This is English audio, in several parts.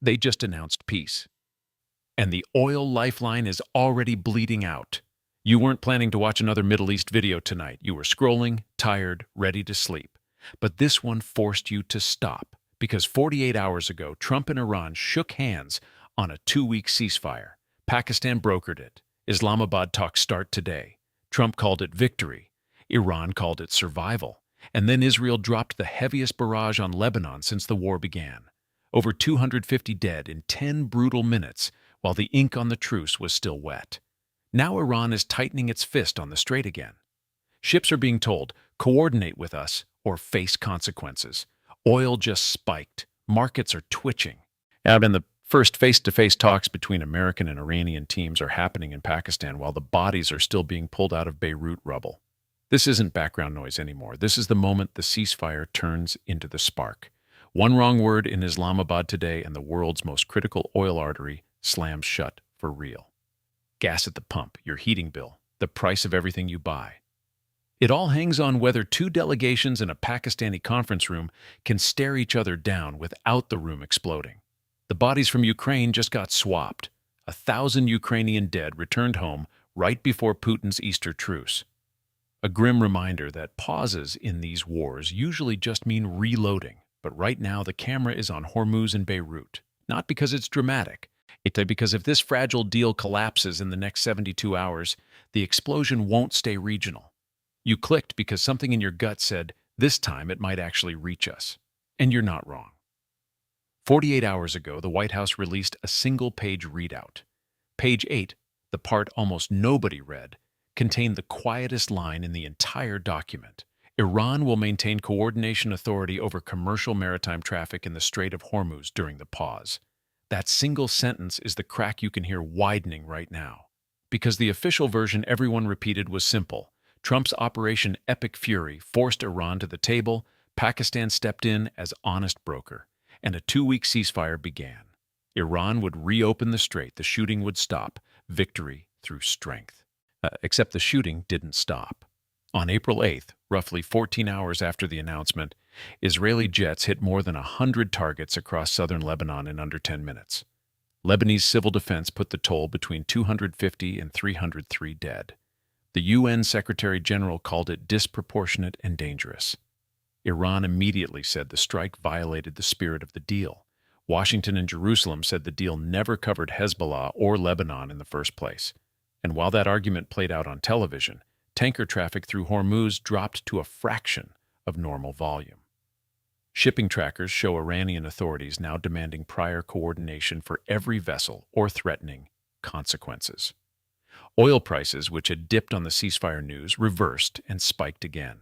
They just announced peace. And the oil lifeline is already bleeding out. You weren't planning to watch another Middle East video tonight. You were scrolling, tired, ready to sleep. But this one forced you to stop, because 48 hours ago, Trump and Iran shook hands on a 2-week ceasefire. Pakistan brokered it. Islamabad talks start today. Trump called it victory. Iran called it survival. And then Israel dropped the heaviest barrage on Lebanon since the war began. Over 250 dead in 10 brutal minutes, while the ink on the truce was still wet. Now Iran is tightening its fist on the strait again. Ships are being told, coordinate with us or face consequences. Oil just spiked. Markets are twitching. And the first face-to-face talks between American and Iranian teams are happening in Pakistan while the bodies are still being pulled out of Beirut rubble. This isn't background noise anymore. This is the moment the ceasefire turns into the spark. One wrong word in Islamabad today and the world's most critical oil artery slams shut for real. Gas at the pump, your heating bill, the price of everything you buy. It all hangs on whether two delegations in a Pakistani conference room can stare each other down without the room exploding. The bodies from Ukraine just got swapped. 1,000 Ukrainian dead returned home right before Putin's Easter truce. A grim reminder that pauses in these wars usually just mean reloading. But right now the camera is on Hormuz and Beirut. Not because it's dramatic. It's because if this fragile deal collapses in the next 72 hours, the explosion won't stay regional. You clicked because something in your gut said, this time it might actually reach us. And you're not wrong. 48 hours ago, the White House released a single-page readout. Page 8, the part almost nobody read, contained the quietest line in the entire document. Iran will maintain coordination authority over commercial maritime traffic in the Strait of Hormuz during the pause. That single sentence is the crack you can hear widening right now. Because the official version everyone repeated was simple. Trump's Operation Epic Fury forced Iran to the table, Pakistan stepped in as honest broker, and a 2-week ceasefire began. Iran would reopen the strait, the shooting would stop, victory through strength. Except the shooting didn't stop. On April 8th, roughly 14 hours after the announcement, Israeli jets hit more than 100 targets across southern Lebanon in under 10 minutes. Lebanese civil defense put the toll between 250 and 303 dead. The UN Secretary General called it disproportionate and dangerous. Iran immediately said the strike violated the spirit of the deal. Washington and Jerusalem said the deal never covered Hezbollah or Lebanon in the first place. And while that argument played out on television, tanker traffic through Hormuz dropped to a fraction of normal volume. Shipping trackers show Iranian authorities now demanding prior coordination for every vessel or threatening consequences. Oil prices, which had dipped on the ceasefire news, reversed and spiked again.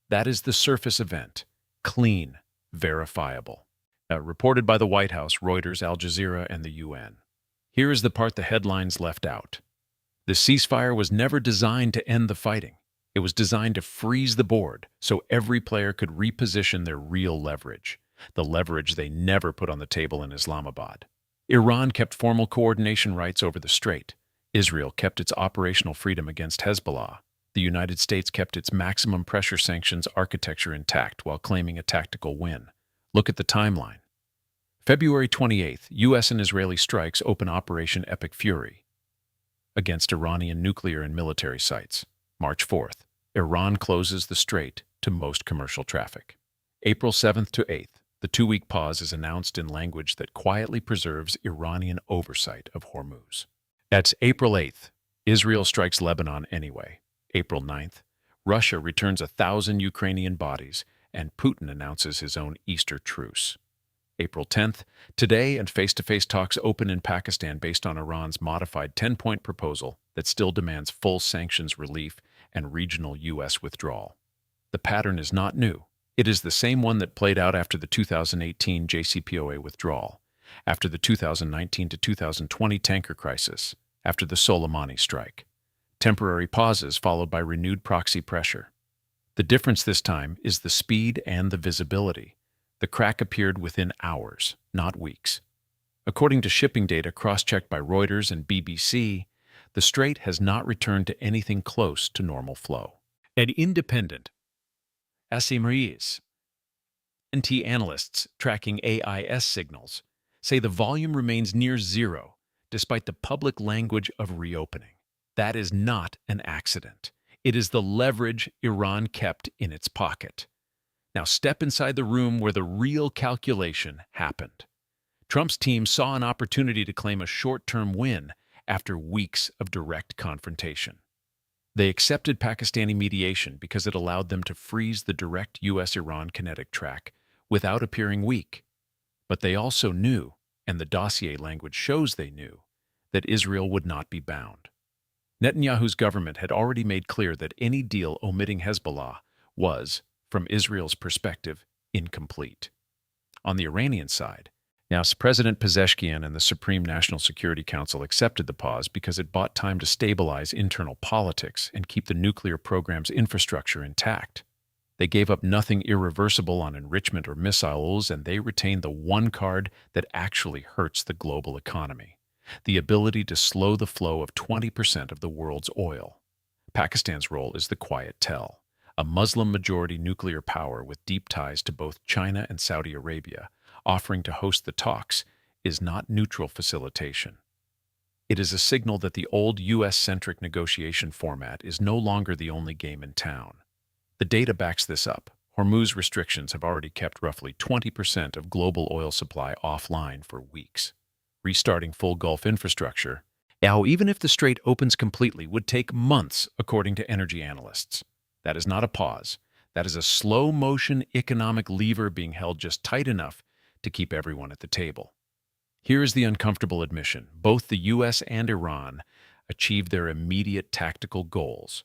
That is the surface event, clean, verifiable. Reported by the White House, Reuters, Al Jazeera, and the UN. Here is the part the headlines left out. The ceasefire was never designed to end the fighting. It was designed to freeze the board so every player could reposition their real leverage, the leverage they never put on the table in Islamabad. Iran kept formal coordination rights over the strait. Israel kept its operational freedom against Hezbollah. The United States kept its maximum pressure sanctions architecture intact while claiming a tactical win. Look at the timeline. February 28th, U.S. and Israeli strikes open Operation Epic Fury against Iranian nuclear and military sites. March 4th, Iran closes the strait to most commercial traffic. April 7th to 8th, the 2-week pause is announced in language that quietly preserves Iranian oversight of Hormuz. At April 8th, Israel strikes Lebanon anyway. April 9th, Russia returns 1,000 Ukrainian bodies, and Putin announces his own Easter truce. April 10th, today and face-to-face talks open in Pakistan based on Iran's modified 10-point proposal that still demands full sanctions relief and regional U.S. withdrawal. The pattern is not new. It is the same one that played out after the 2018 JCPOA withdrawal, after the 2019 to 2020 tanker crisis, after the Soleimani strike. Temporary pauses followed by renewed proxy pressure. The difference this time is the speed and the visibility. The crack appeared within hours, not weeks. According to shipping data cross-checked by Reuters and BBC, the strait has not returned to anything close to normal flow. An independent ASIMRIs NT analysts tracking AIS signals say the volume remains near zero, despite the public language of reopening. That is not an accident. It is the leverage Iran kept in its pocket. Now step inside the room where the real calculation happened. Trump's team saw an opportunity to claim a short-term win after weeks of direct confrontation. They accepted Pakistani mediation because it allowed them to freeze the direct U.S.-Iran kinetic track without appearing weak. But they also knew, and the dossier language shows they knew, that Israel would not be bound. Netanyahu's government had already made clear that any deal omitting Hezbollah was, from Israel's perspective, incomplete. On the Iranian side, now President Pezeshkian and the Supreme National Security Council accepted the pause because it bought time to stabilize internal politics and keep the nuclear program's infrastructure intact. They gave up nothing irreversible on enrichment or missiles, and they retained the one card that actually hurts the global economy: the ability to slow the flow of 20% of the world's oil. Pakistan's role is the quiet tell. A Muslim-majority nuclear power with deep ties to both China and Saudi Arabia, offering to host the talks, is not neutral facilitation. It is a signal that the old U.S.-centric negotiation format is no longer the only game in town. The data backs this up. Hormuz restrictions have already kept roughly 20% of global oil supply offline for weeks. Restarting full Gulf infrastructure, now even if the strait opens completely, would take months, according to energy analysts. That is not a pause. That is a slow-motion economic lever being held just tight enough to keep everyone at the table. Here is the uncomfortable admission. Both the U.S. and Iran achieved their immediate tactical goals.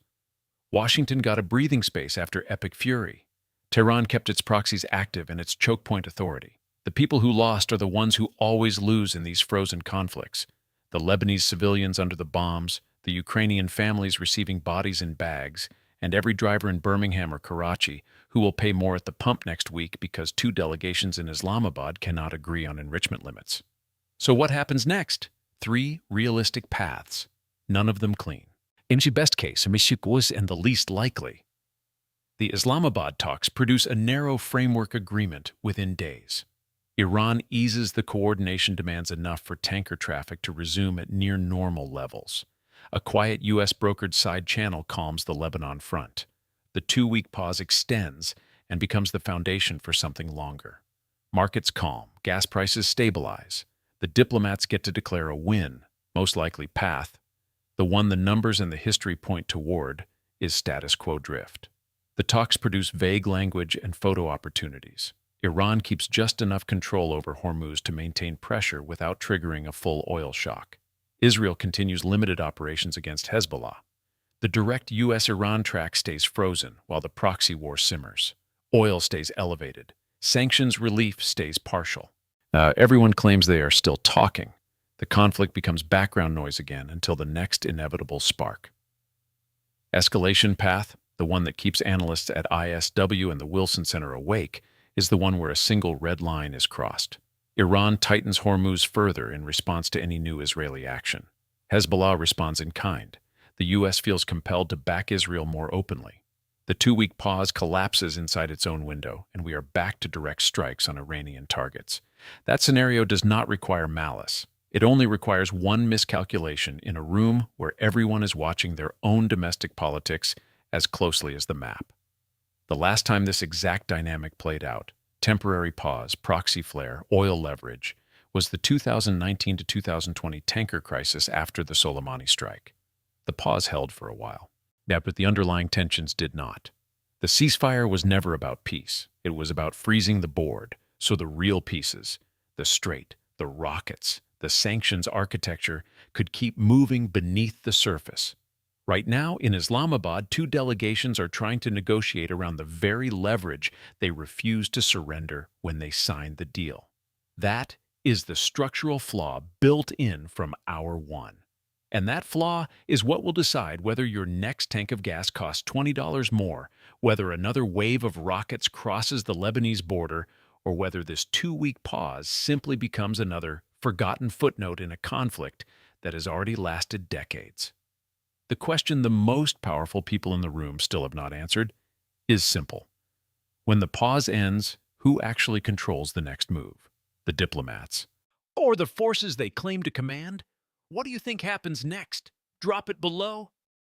Washington got a breathing space after epic fury. Tehran kept its proxies active and its choke point authority. The people who lost are the ones who always lose in these frozen conflicts. The Lebanese civilians under the bombs, the Ukrainian families receiving bodies in bags, and every driver in Birmingham or Karachi who will pay more at the pump next week because two delegations in Islamabad cannot agree on enrichment limits. So what happens next? 3 realistic paths, none of them clean. In the best case, and the least likely, the Islamabad talks produce a narrow framework agreement within days. Iran eases the coordination demands enough for tanker traffic to resume at near normal levels. A quiet U.S.-brokered side channel calms the Lebanon front. The 2-week pause extends and becomes the foundation for something longer. Markets calm, gas prices stabilize. The diplomats get to declare a win, most likely path. The one the numbers and the history point toward is status quo drift. The talks produce vague language and photo opportunities. Iran keeps just enough control over Hormuz to maintain pressure without triggering a full oil shock. Israel continues limited operations against Hezbollah. The direct U.S.-Iran track stays frozen while the proxy war simmers. Oil stays elevated. Sanctions relief stays partial. Everyone claims they are still talking. The conflict becomes background noise again until the next inevitable spark. Escalation path, the one that keeps analysts at ISW and the Wilson Center awake, is the one where a single red line is crossed. Iran tightens Hormuz further in response to any new Israeli action. Hezbollah responds in kind. The U.S. feels compelled to back Israel more openly. The 2-week pause collapses inside its own window, and we are back to direct strikes on Iranian targets. That scenario does not require malice. It only requires one miscalculation in a room where everyone is watching their own domestic politics as closely as the map. The last time this exact dynamic played out, temporary pause, proxy flare, oil leverage, was the 2019 to 2020 tanker crisis after the Soleimani strike. The pause held for a while. Yeah, but the underlying tensions did not. The ceasefire was never about peace. It was about freezing the board, so the real pieces, the strait, the rockets, the sanctions architecture, could keep moving beneath the surface. Right now, in Islamabad, 2 delegations are trying to negotiate around the very leverage they refused to surrender when they signed the deal. That is the structural flaw built in from hour one. And that flaw is what will decide whether your next tank of gas costs $20 more, whether another wave of rockets crosses the Lebanese border, or whether this 2-week pause simply becomes another forgotten footnote in a conflict that has already lasted decades. The question the most powerful people in the room still have not answered is simple. When the pause ends, who actually controls the next move? The diplomats Or the forces they claim to command? What do you think happens next? Drop it below.